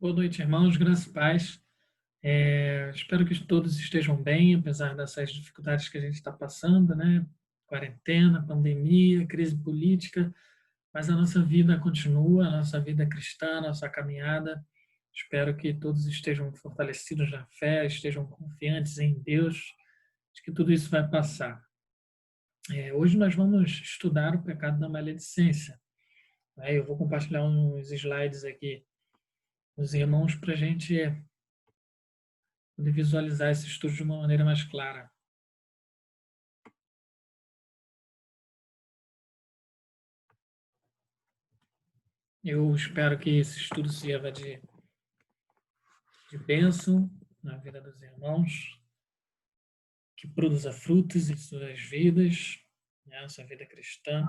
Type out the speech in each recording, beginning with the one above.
Boa noite, irmãos, graças e paz. Espero que todos estejam bem, apesar dessas dificuldades que a gente está passando, né? Quarentena, pandemia, crise política, mas a nossa vida continua, a nossa vida cristã, a nossa caminhada. Espero que todos estejam fortalecidos na fé, estejam confiantes em Deus, de que tudo isso vai passar. Hoje nós vamos estudar o pecado da maledicência. Eu vou compartilhar uns slides aqui com os irmãos para a gente poder visualizar esse estudo de uma maneira mais clara. Eu espero que esse estudo sirva de bênção na vida dos irmãos, que produza frutos em suas vidas, né, sua vida cristã.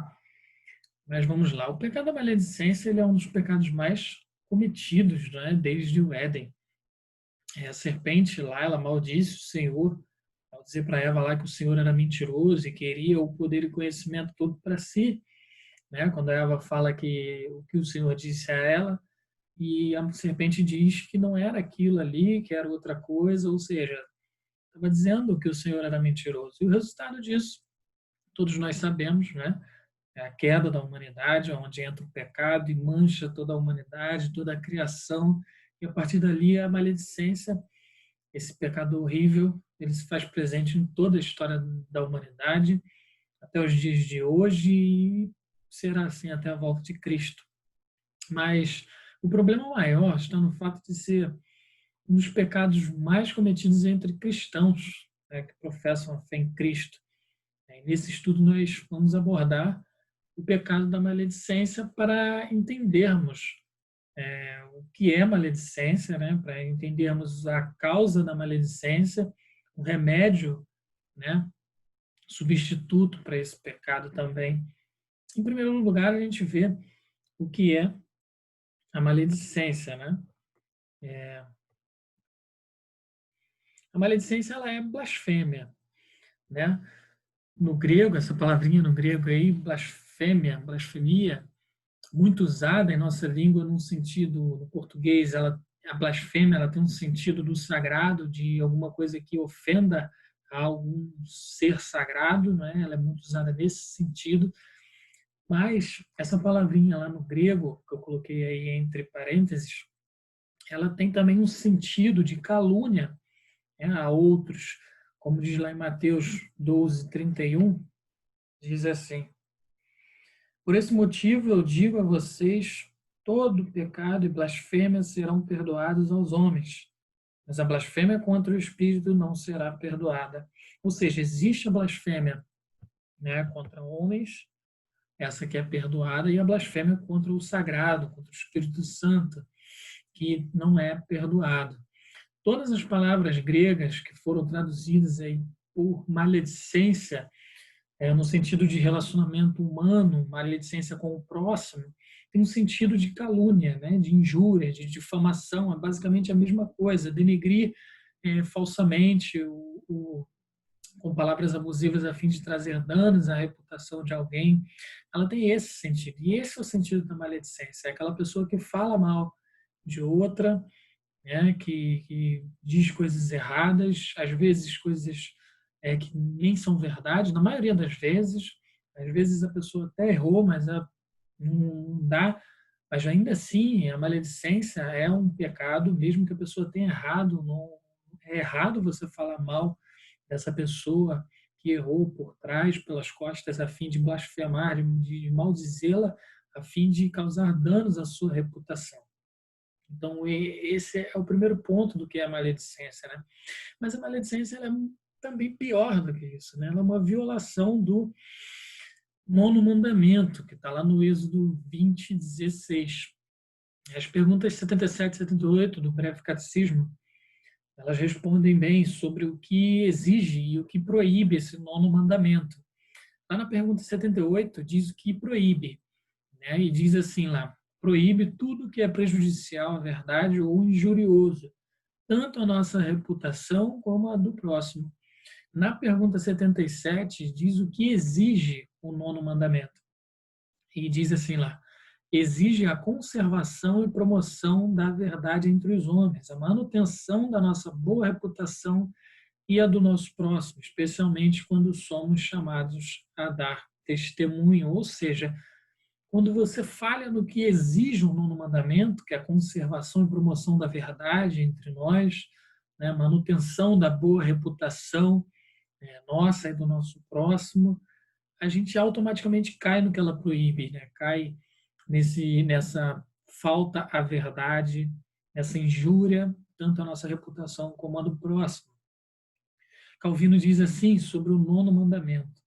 Mas vamos lá, o pecado da maledicência ele é um dos pecados mais cometidos, né, desde o Éden. A serpente lá, ela maldisse o Senhor, ao dizer para Eva lá que o Senhor era mentiroso e queria o poder e conhecimento todo para si, né? Quando a Eva fala que o que o Senhor disse a ela, e a serpente diz que não era aquilo ali, que era outra coisa, ou seja, estava dizendo que o Senhor era mentiroso. E o resultado disso, todos nós sabemos, né? É a queda da humanidade, onde entra o pecado e mancha toda a humanidade, toda a criação, e a partir dali a maledicência, esse pecado horrível, ele se faz presente em toda a história da humanidade, até os dias de hoje, e será assim até a volta de Cristo. Mas o problema maior está no fato de ser um dos pecados mais cometidos entre cristãos, né, que professam a fé em Cristo. Nesse estudo nós vamos abordar o pecado da maledicência para entendermos o que é maledicência, né, para entendermos a causa da maledicência, o remédio, né, substituto para esse pecado também. Em primeiro lugar, a gente vê o que é a maledicência, né? A maledicência ela é blasfêmia, né? No grego, essa palavrinha no grego aí, blasfêmia, blasfemia, muito usada em nossa língua num sentido, no português, a blasfêmia ela tem um sentido do sagrado, de alguma coisa que ofenda a algum ser sagrado, né? Ela é muito usada nesse sentido, mas essa palavrinha lá no grego, que eu coloquei aí entre parênteses, ela tem também um sentido de calúnia, né, a outros, como diz lá em Mateus 12:31, diz assim: Por esse motivo eu digo a vocês, todo pecado e blasfêmia serão perdoados aos homens, mas a blasfêmia contra o Espírito não será perdoada. Ou seja, existe a blasfêmia, né, contra homens, essa que é perdoada, e a blasfêmia contra o sagrado, contra o Espírito Santo, que não é perdoado. Todas as palavras gregas que foram traduzidas aí por maledicência, no sentido de relacionamento humano, maledicência com o próximo, tem um sentido de calúnia, né, de injúria, de difamação, é basicamente a mesma coisa, denegrir falsamente, com palavras abusivas a fim de trazer danos à reputação de alguém. Ela tem esse sentido, e esse é o sentido da maledicência, é aquela pessoa que fala mal de outra, né, que diz coisas erradas, às vezes coisas que nem são verdade, na maioria das vezes. Às vezes a pessoa até errou, mas não dá. Mas ainda assim, a maledicência é um pecado, mesmo que a pessoa tenha errado. Não, é errado você falar mal dessa pessoa que errou por trás, pelas costas, a fim de blasfemar, de maldizê-la, a fim de causar danos à sua reputação. Então, esse é o primeiro ponto do que é a maledicência, né? Mas a maledicência ela é também pior do que isso, né? Ela é uma violação do nono mandamento, que está lá no Êxodo 20:16. As perguntas 77 e 78 do Breve Catecismo, elas respondem bem sobre o que exige e o que proíbe esse nono mandamento. Lá na pergunta 78 diz o que proíbe, né? E diz assim lá: proíbe tudo que é prejudicial à verdade ou injurioso, tanto a nossa reputação como a do próximo. Na pergunta 77 diz o que exige o nono mandamento. E diz assim lá: exige a conservação e promoção da verdade entre os homens, a manutenção da nossa boa reputação e a do nosso próximo, especialmente quando somos chamados a dar testemunho, ou seja, quando você falha no que exige o nono mandamento, que é a conservação e promoção da verdade entre nós, né, manutenção da boa reputação nossa e do nosso próximo, a gente automaticamente cai no que ela proíbe, né? Cai nessa falta à verdade, nessa injúria, tanto à nossa reputação como a do próximo. Calvino diz assim sobre o nono mandamento: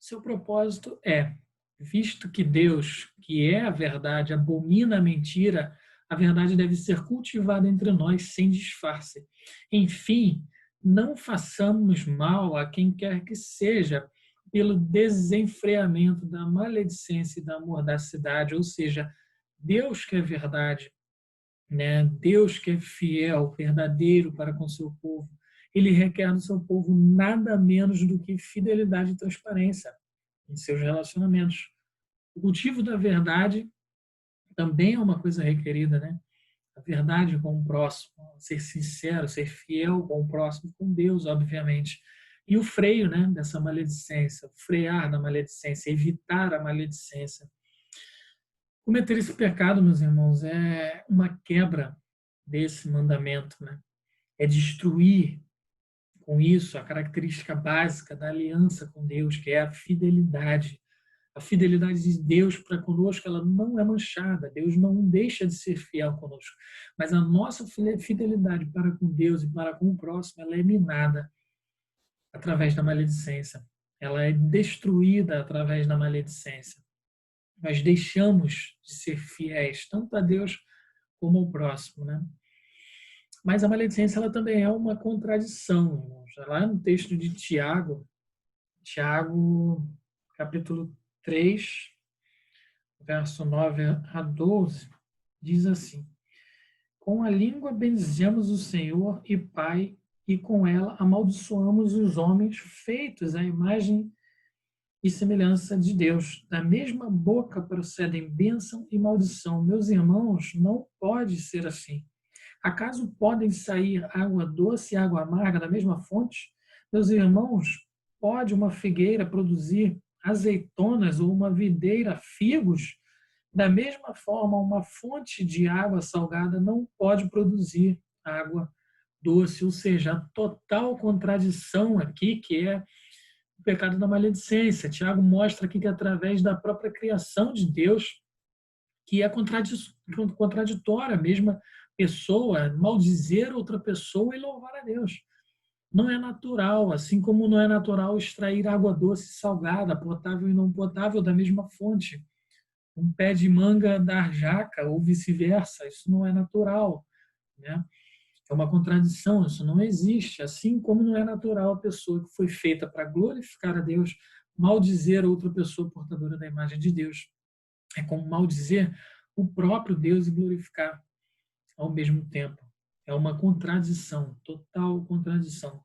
seu propósito é, visto que Deus, que é a verdade, abomina a mentira, a verdade deve ser cultivada entre nós sem disfarce. Enfim, não façamos mal a quem quer que seja, pelo desenfreamento da maledicência e da mordacidade, ou seja, Deus que é verdade, né? Deus que é fiel, verdadeiro para com seu povo, ele requer do seu povo nada menos do que fidelidade e transparência em seus relacionamentos. O cultivo da verdade também é uma coisa requerida, né? A verdade com o próximo, ser sincero, ser fiel com o próximo, com Deus, obviamente. E o freio, né, dessa maledicência, frear da maledicência, evitar a maledicência. Cometer esse pecado, meus irmãos, é uma quebra desse mandamento, né? É destruir com isso a característica básica da aliança com Deus, que é a fidelidade. A fidelidade de Deus para conosco, ela não é manchada. Deus não deixa de ser fiel conosco. Mas a nossa fidelidade para com Deus e para com o próximo, ela é minada através da maledicência. Ela é destruída através da maledicência. Nós deixamos de ser fiéis, tanto a Deus como ao próximo, né? Mas a maledicência, ela também é uma contradição, irmãos. Lá no texto de Tiago, capítulo 3, verso 9 a 12, diz assim: com a língua bendizemos o Senhor e Pai, e com ela amaldiçoamos os homens feitos à imagem e semelhança de Deus. Da mesma boca procedem bênção e maldição. Meus irmãos, não pode ser assim. Acaso podem sair água doce e água amarga da mesma fonte? Meus irmãos, pode uma figueira produzir azeitonas ou uma videira figos? Da mesma forma, uma fonte de água salgada não pode produzir água doce, ou seja, a total contradição aqui, que é o pecado da maledicência. Tiago mostra aqui que através da própria criação de Deus, que é contraditória, a mesma pessoa maldizer outra pessoa e louvar a Deus. Não é natural, assim como não é natural extrair água doce e salgada, potável e não potável da mesma fonte. Um pé de manga dar jaca ou vice-versa, isso não é natural, né? É uma contradição, isso não existe. Assim como não é natural a pessoa que foi feita para glorificar a Deus maldizer outra pessoa portadora da imagem de Deus. É como maldizer o próprio Deus e glorificar ao mesmo tempo. É uma contradição, total contradição.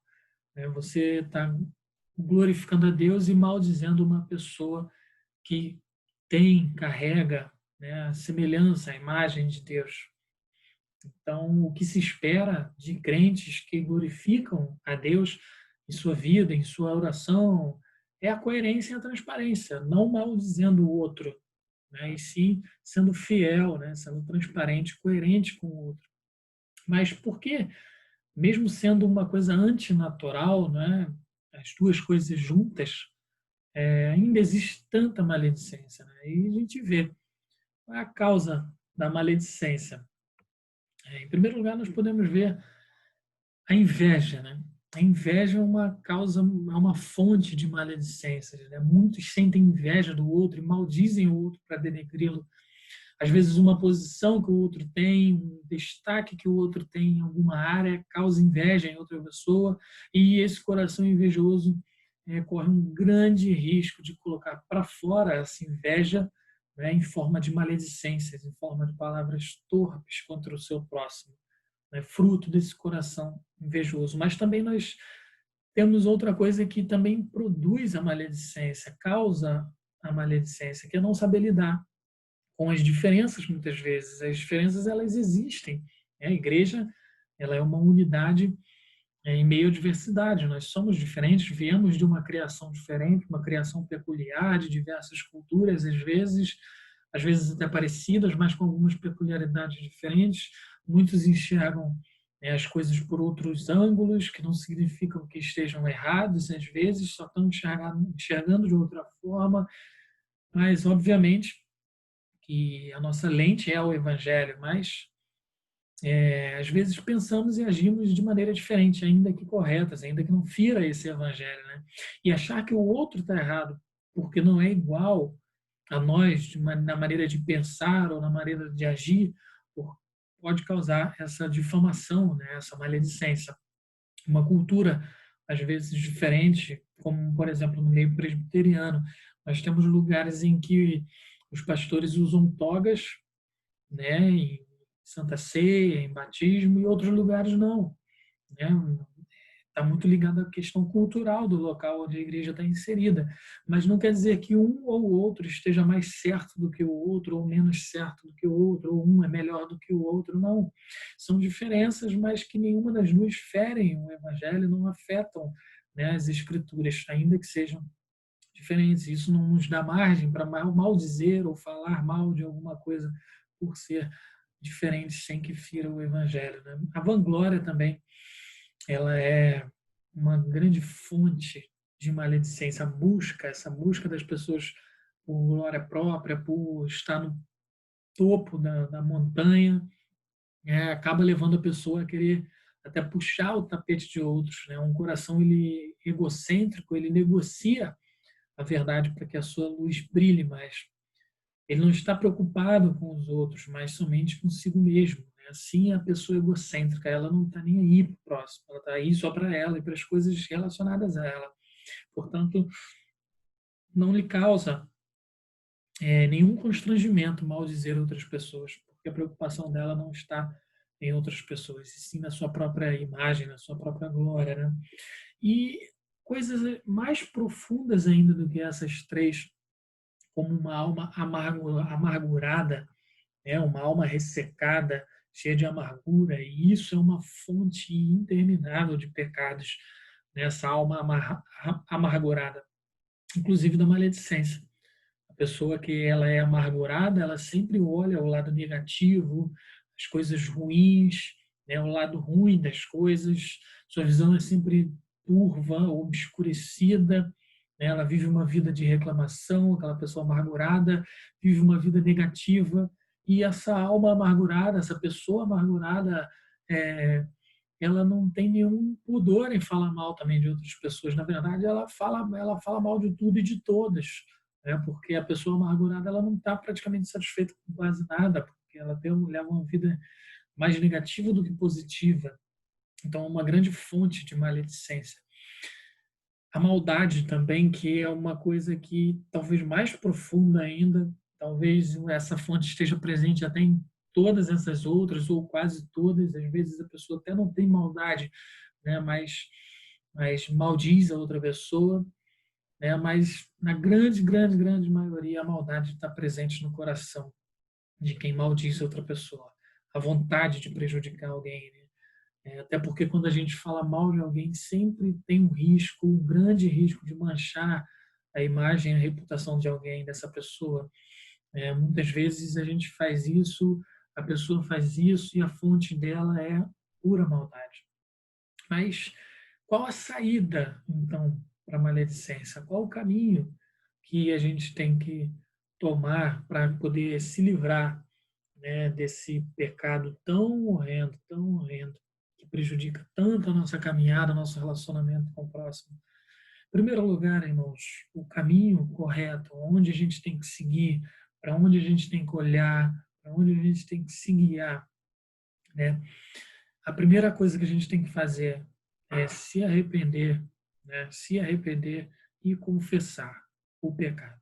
Você está glorificando a Deus e maldizendo uma pessoa que carrega, né, a semelhança, a imagem de Deus. Então, o que se espera de crentes que glorificam a Deus em sua vida, em sua oração, é a coerência e a transparência, não maldizendo o outro, né, e sim sendo fiel, né, sendo transparente, coerente com o outro. Mas por que, mesmo sendo uma coisa antinatural, né, as duas coisas juntas, ainda existe tanta maledicência? Né? E a gente vê qual é a causa da maledicência. Em primeiro lugar, nós podemos ver a inveja, né? A inveja é uma causa, é uma fonte de maledicência. Né? Muitos sentem inveja do outro e maldizem o outro para denegri-lo. Às vezes, uma posição que o outro tem, um destaque que o outro tem em alguma área, causa inveja em outra pessoa, e esse coração invejoso corre um grande risco de colocar para fora essa inveja, né, em forma de maledicências, em forma de palavras torpes contra o seu próximo, né, fruto desse coração invejoso. Mas também nós temos outra coisa que também produz a maledicência, causa a maledicência, que é não saber lidar com as diferenças muitas vezes. As diferenças elas existem. A igreja ela é uma unidade em meio à diversidade. Nós somos diferentes, viemos de uma criação diferente, uma criação peculiar, de diversas culturas, às vezes até parecidas, mas com algumas peculiaridades diferentes. Muitos enxergam as coisas por outros ângulos, que não significam que estejam errados, às vezes só estão enxergando de outra forma, mas obviamente que a nossa lente é o Evangelho, mas às vezes pensamos e agimos de maneira diferente, ainda que corretas, ainda que não fira esse evangelho, né? E achar que o outro está errado porque não é igual a nós na maneira de pensar ou na maneira de agir, pode causar essa difamação, né? Essa maledicência. Uma cultura às vezes diferente, como por exemplo no meio presbiteriano, nós temos lugares em que os pastores usam togas, né? Em Santa Ceia, em batismo, e outros lugares não. Né? Está muito ligado à questão cultural do local onde a igreja está inserida. Mas não quer dizer que um ou outro esteja mais certo do que o outro, ou menos certo do que o outro, ou um é melhor do que o outro. Não. São diferenças, mas que nenhuma das duas ferem o evangelho, não afetam, né, as escrituras, ainda que sejam diferentes. Isso não nos dá margem para maldizer ou falar mal de alguma coisa por ser diferente, sem que fira o evangelho. Né? A vanglória também, ela é uma grande fonte de maledicência. Essa busca das pessoas por glória própria, por estar no topo da montanha, acaba levando a pessoa a querer até puxar o tapete de outros. Né? Um coração ele egocêntrico, ele negocia a verdade para que a sua luz brilhe mais. Ele não está preocupado com os outros, mas somente consigo mesmo. Né? Assim, a pessoa egocêntrica, ela não está nem aí para o próximo, ela está aí só para ela e para as coisas relacionadas a ela. Portanto, não lhe causa nenhum constrangimento maldizer outras pessoas, porque a preocupação dela não está em outras pessoas, e sim na sua própria imagem, na sua própria glória. Né? E coisas mais profundas ainda do que essas três, como uma alma amargurada, uma alma ressecada, cheia de amargura, e isso é uma fonte interminável de pecados nessa alma amargurada, inclusive da maledicência. A pessoa que ela é amargurada, ela sempre olha o lado negativo, as coisas ruins, né, o lado ruim das coisas, sua visão é sempre turva, obscurecida, né, ela vive uma vida de reclamação, aquela pessoa amargurada vive uma vida negativa, e essa alma amargurada, essa pessoa amargurada, ela não tem nenhum pudor em falar mal também de outras pessoas. Na verdade, ela fala mal de tudo e de todas, né? Porque a pessoa amargurada ela não está praticamente satisfeita com quase nada, porque ela leva uma vida mais negativa do que positiva. Então, é uma grande fonte de maledicência. A maldade também, que é uma coisa que talvez mais profunda ainda, talvez essa fonte esteja presente até em todas essas outras, ou quase todas. Às vezes a pessoa até não tem maldade, né? mas maldiz a outra pessoa, né? Mas na grande, grande, grande maioria a maldade está presente no coração de quem maldiz outra pessoa. A vontade de prejudicar alguém, né? Até porque quando a gente fala mal de alguém, sempre tem um risco, um grande risco de manchar a imagem, a reputação de alguém, dessa pessoa. Muitas vezes a gente faz isso, a pessoa faz isso e a fonte dela é pura maldade. Mas qual a saída, então, para a maledicência? Qual o caminho que a gente tem que tomar para poder se livrar, né, desse pecado tão horrendo, que prejudica tanto a nossa caminhada, nosso relacionamento com o próximo? Em primeiro lugar, irmãos, o caminho correto, onde a gente tem que seguir, para onde a gente tem que olhar, para onde a gente tem que se guiar, né? A primeira coisa que a gente tem que fazer é se arrepender, né? Se arrepender e confessar o pecado.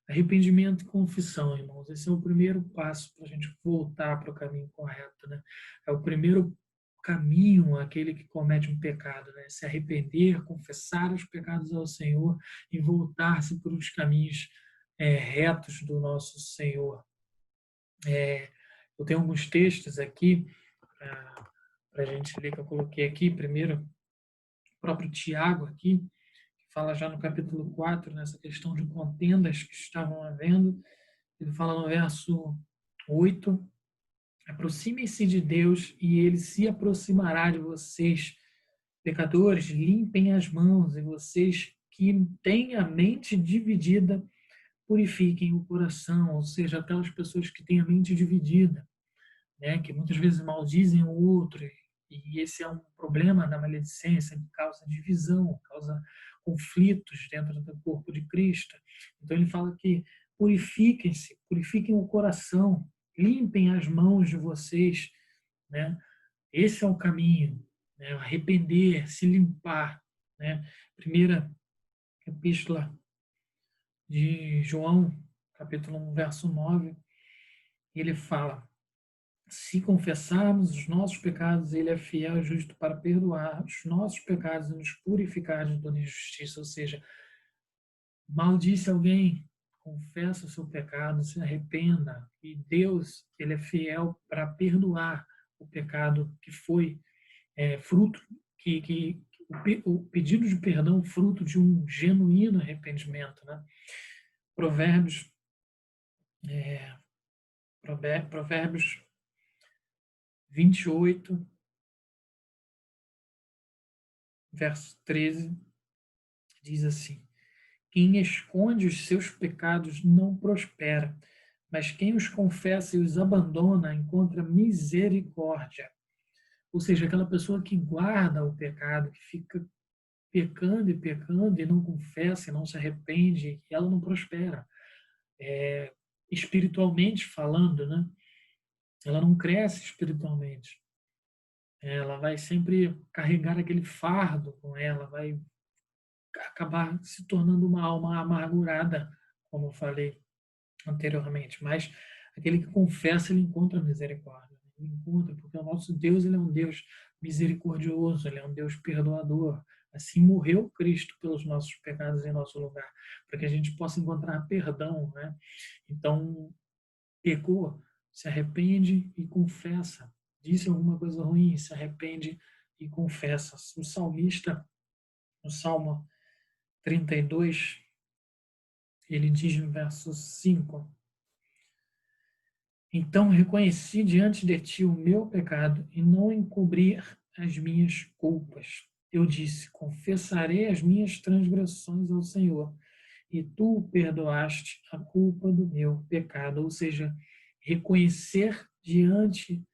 Arrependimento e confissão, irmãos, esse é o primeiro passo para a gente voltar para o caminho correto, né? É o primeiro caminho aquele que comete um pecado, né? Se arrepender, confessar os pecados ao Senhor e voltar-se para os caminhos retos do nosso Senhor. Eu tenho alguns textos aqui para a gente ler, que eu coloquei aqui. Primeiro, o próprio Tiago aqui, que fala já no capítulo 4, nessa questão de contendas que estavam havendo. Ele fala no verso 8: aproximem-se de Deus e ele se aproximará de vocês. Pecadores, limpem as mãos, e vocês que têm a mente dividida, purifiquem o coração. Ou seja, aquelas pessoas que têm a mente dividida, né, que muitas vezes maldizem o outro, e esse é um problema da maledicência, que causa divisão, causa conflitos dentro do corpo de Cristo. Então ele fala que purifiquem-se, purifiquem o coração, limpem as mãos de vocês, né? Esse é o caminho, né? Arrepender, se limpar, né? Primeira epístola de João, capítulo 1, verso 9, ele fala: se confessarmos os nossos pecados, ele é fiel e justo para perdoar os nossos pecados e nos purificar de toda injustiça. Ou seja, maldisse alguém, confessa o seu pecado, se arrependa, e Deus, ele é fiel para perdoar o pecado que foi fruto, o pedido de perdão fruto de um genuíno arrependimento, né? Provérbios, Provérbios 28, verso 13, diz assim: quem esconde os seus pecados não prospera, mas quem os confessa e os abandona encontra misericórdia. Ou seja, aquela pessoa que guarda o pecado, que fica pecando e não confessa e não se arrepende, ela não prospera. Espiritualmente falando, né? Ela não cresce espiritualmente. Ela vai sempre carregar aquele fardo com ela, vai acabar se tornando uma alma amargurada, como eu falei anteriormente. Mas aquele que confessa, ele encontra misericórdia. Ele encontra, porque o nosso Deus, ele é um Deus misericordioso, ele é um Deus perdoador. Assim morreu Cristo pelos nossos pecados em nosso lugar, para que a gente possa encontrar perdão, né? Então, pecou, se arrepende e confessa. Disse alguma coisa ruim, se arrepende e confessa. O salmista, no Salmo 32, ele diz no verso 5: então reconheci diante de ti o meu pecado e não encobri as minhas culpas. Eu disse: confessarei as minhas transgressões ao Senhor, e tu perdoaste a culpa do meu pecado. Ou seja, reconhecer diante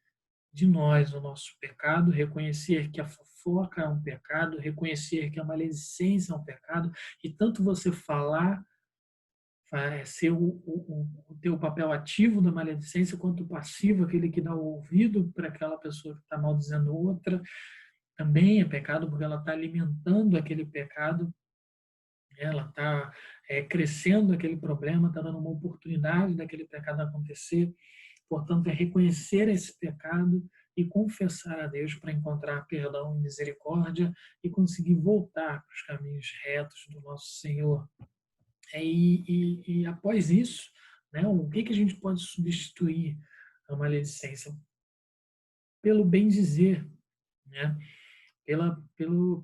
de nós o nosso pecado, reconhecer que a fofoca é um pecado, reconhecer que a maledicência é um pecado, e tanto você falar ser o teu papel ativo da maledicência, quanto passivo, aquele que dá o ouvido para aquela pessoa que está maldizendo outra, também é pecado, porque ela está alimentando aquele pecado, ela está crescendo aquele problema, está dando uma oportunidade daquele pecado acontecer. Portanto, é reconhecer esse pecado e confessar a Deus para encontrar perdão e misericórdia e conseguir voltar para os caminhos retos do nosso Senhor. E após isso, né, o que a gente pode substituir a maledicência? Pelo bem dizer, né?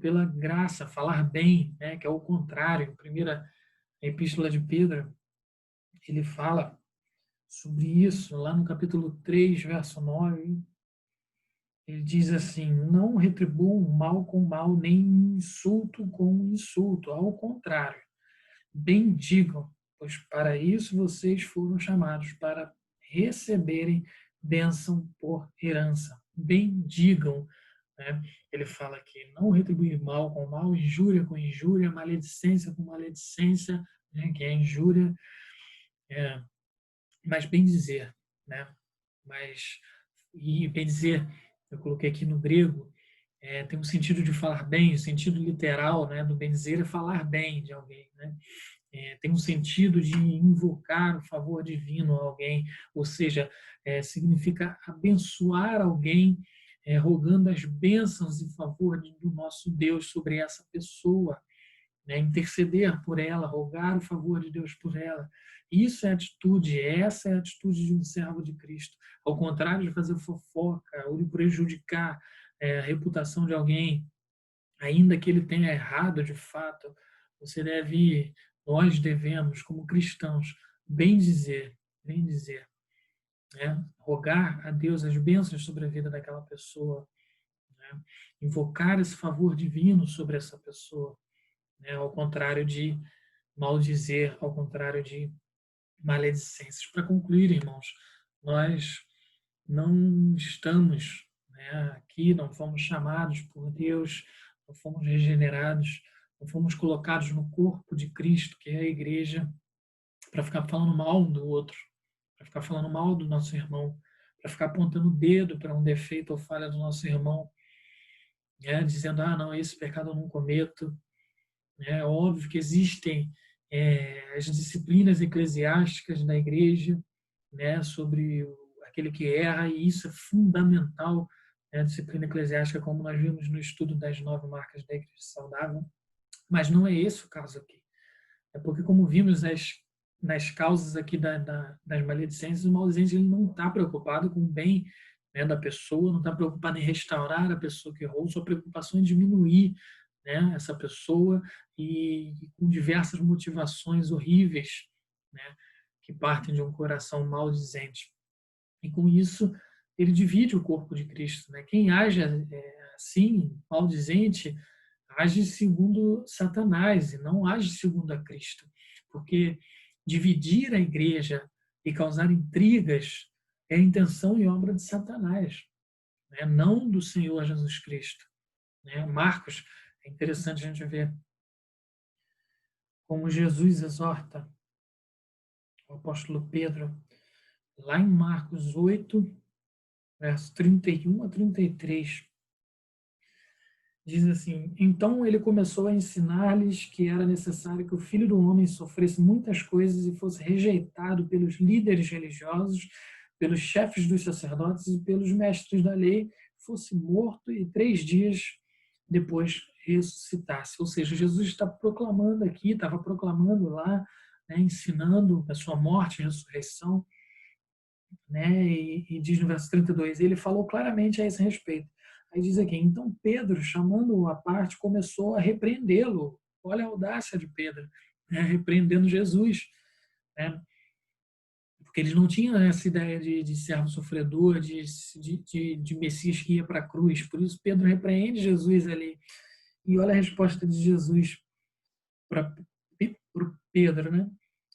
Pela graça, falar bem, né? Que é o contrário. Primeira epístola de Pedro, ele fala sobre isso, lá no capítulo 3, verso 9, ele diz assim: não retribuam mal com mal, nem insulto com insulto, ao contrário, bendigam, pois para isso vocês foram chamados, para receberem bênção por herança. Bendigam, né? Ele fala aqui: não retribuir mal com mal, injúria com injúria, maledicência com maledicência, né? Que é injúria, mas bem dizer, né? Mas, e bem dizer, eu coloquei aqui no grego, tem um sentido de falar bem, o sentido literal, né, do bem dizer é falar bem de alguém, né? Tem um sentido de invocar o favor divino a alguém, ou seja, significa abençoar alguém, rogando as bênçãos e favor do nosso Deus sobre essa pessoa. né? Interceder por ela, rogar o favor de Deus por ela. Isso é atitude, essa é a atitude de um servo de Cristo. Ao contrário de fazer fofoca ou de prejudicar a reputação de alguém, ainda que ele tenha errado de fato, nós devemos, como cristãos, bem dizer, né? Rogar a Deus as bênçãos sobre a vida daquela pessoa, né? Invocar esse favor divino sobre essa pessoa, né? Ao contrário de maldizer, ao contrário de maledicências. Para concluir, irmãos, nós não estamos, né, aqui, não fomos chamados por Deus, não fomos regenerados, não fomos colocados no corpo de Cristo, que é a igreja, para ficar falando mal um do outro, para ficar falando mal do nosso irmão, para ficar apontando o dedo para um defeito ou falha do nosso irmão, né, dizendo, não, esse pecado eu não cometo. É óbvio que existem as disciplinas eclesiásticas da igreja, né, sobre aquele que erra, e isso é fundamental, né, a disciplina eclesiástica, como nós vimos no estudo das 9 marcas da igreja saudável, mas não é esse o caso aqui. É porque, como vimos nas causas aqui das maledicências, o maldizente ele não está preocupado com o bem, né, da pessoa, não está preocupado em restaurar a pessoa que errou, sua preocupação é diminuir, né, essa pessoa e com diversas motivações horríveis, né, que partem de um coração maldizente. E com isso, ele divide o corpo de Cristo. Né? Quem age assim, maldizente, age segundo Satanás e não age segundo a Cristo. Porque dividir a igreja e causar intrigas é a intenção e obra de Satanás, né? Não do Senhor Jesus Cristo. Né? Marcos, é interessante a gente ver como Jesus exorta o apóstolo Pedro, lá em Marcos 8, verso 31 a 33. Diz assim: Então ele começou a ensinar-lhes que era necessário que o Filho do Homem sofresse muitas coisas e fosse rejeitado pelos líderes religiosos, pelos chefes dos sacerdotes e pelos mestres da lei, fosse morto e 3 dias depois ressuscitasse. Ou seja, Jesus está proclamando aqui, estava proclamando lá, né, ensinando a sua morte e ressurreição, né, e diz no verso 32, ele falou claramente a esse respeito. Aí diz aqui, então Pedro, chamando-o à parte, começou a repreendê-lo. Olha a audácia de Pedro, né, repreendendo Jesus, né, porque eles não tinham essa ideia de servo sofredor, de Messias que ia para a cruz. Por isso Pedro repreende Jesus ali. E olha a resposta de Jesus para Pedro, né?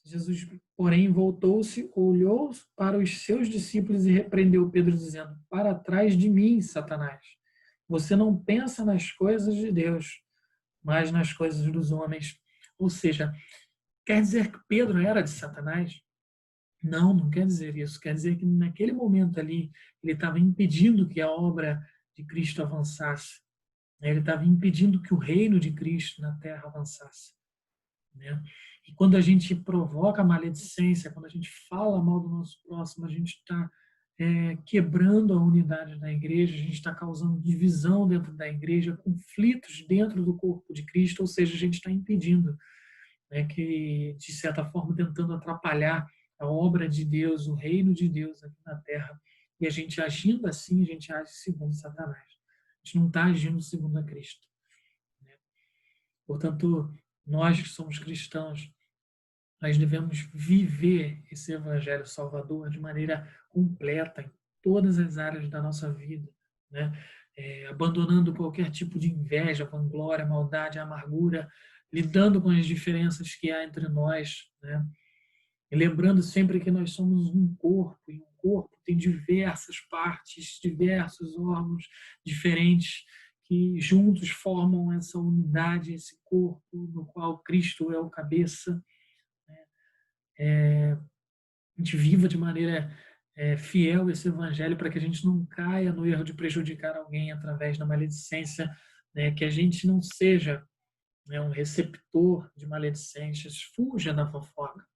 Jesus, porém, voltou-se, olhou para os seus discípulos e repreendeu Pedro, dizendo: Para trás de mim, Satanás. Você não pensa nas coisas de Deus, mas nas coisas dos homens. Ou seja, quer dizer que Pedro era de Satanás? Não, não quer dizer isso. Quer dizer que naquele momento ali, ele estava impedindo que a obra de Cristo avançasse. Ele estava impedindo que o reino de Cristo na terra avançasse. Né? E quando a gente provoca a maledicência, quando a gente fala mal do nosso próximo, a gente está quebrando a unidade da igreja, a gente está causando divisão dentro da igreja, conflitos dentro do corpo de Cristo, ou seja, a gente está impedindo, né, que, de certa forma, tentando atrapalhar a obra de Deus, o reino de Deus aqui na terra. E a gente agindo assim, a gente age segundo Satanás. A gente não está agindo segundo a Cristo. Né? Portanto, nós que somos cristãos, nós devemos viver esse evangelho salvador de maneira completa em todas as áreas da nossa vida, né? Abandonando qualquer tipo de inveja, vanglória, maldade, amargura, lidando com as diferenças que há entre nós, né? E lembrando sempre que nós somos um corpo, e um corpo tem diversas partes, diversos órgãos diferentes que juntos formam essa unidade, esse corpo no qual Cristo é o cabeça. A gente viva de maneira fiel esse evangelho para que a gente não caia no erro de prejudicar alguém através da maledicência, né? Que a gente não seja, né, um receptor de maledicências, fuja da fofoca.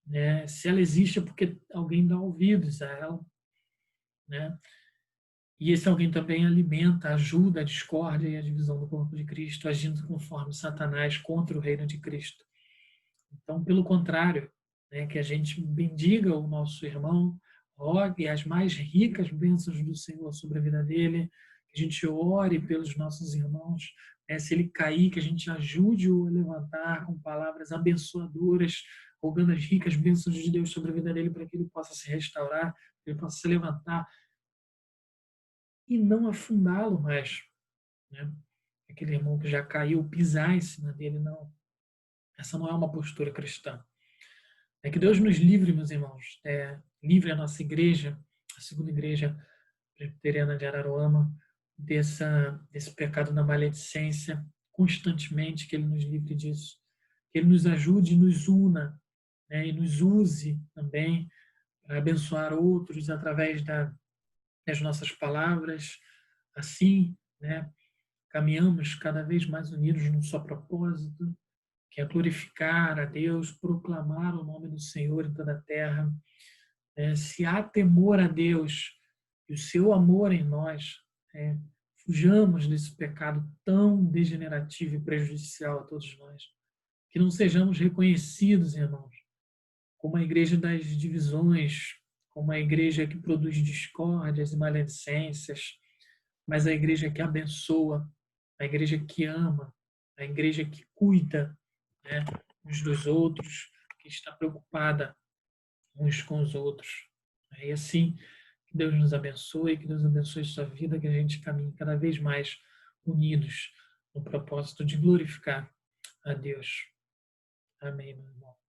Né? Se ela existe é porque alguém dá ouvidos a ela. Né? E esse alguém também alimenta, ajuda a discórdia e a divisão do corpo de Cristo, agindo conforme Satanás contra o reino de Cristo. Então, pelo contrário, né, que a gente bendiga o nosso irmão, rogue as mais ricas bênçãos do Senhor sobre a vida dele, que a gente ore pelos nossos irmãos, né, se ele cair, que a gente ajude-o a levantar com palavras abençoadoras, rogando as ricas bênçãos de Deus sobre a vida dele para que ele possa se restaurar, que ele possa se levantar e não afundá-lo mais, né? Aquele irmão que já caiu, pisar em cima dele, não. Essa não é uma postura cristã. É que Deus nos livre, meus irmãos, livre a nossa igreja, a segunda igreja presbiteriana de Araruama, desse pecado da maledicência, constantemente, que Ele nos livre disso. Que Ele nos ajude e nos una, né, e nos use também para abençoar outros através das nossas palavras. Assim, né, caminhamos cada vez mais unidos num só propósito, que é glorificar a Deus, proclamar o nome do Senhor em toda a terra. Se há temor a Deus e o seu amor em nós, fujamos desse pecado tão degenerativo e prejudicial a todos nós. Que não sejamos reconhecidos, irmãos, como a igreja das divisões, como a igreja que produz discórdias e maledicências, mas a igreja que abençoa, a igreja que ama, a igreja que cuida, né, uns dos outros, que está preocupada uns com os outros. E assim, que Deus nos abençoe, que Deus abençoe a sua vida, que a gente caminhe cada vez mais unidos no propósito de glorificar a Deus. Amém, meu irmão.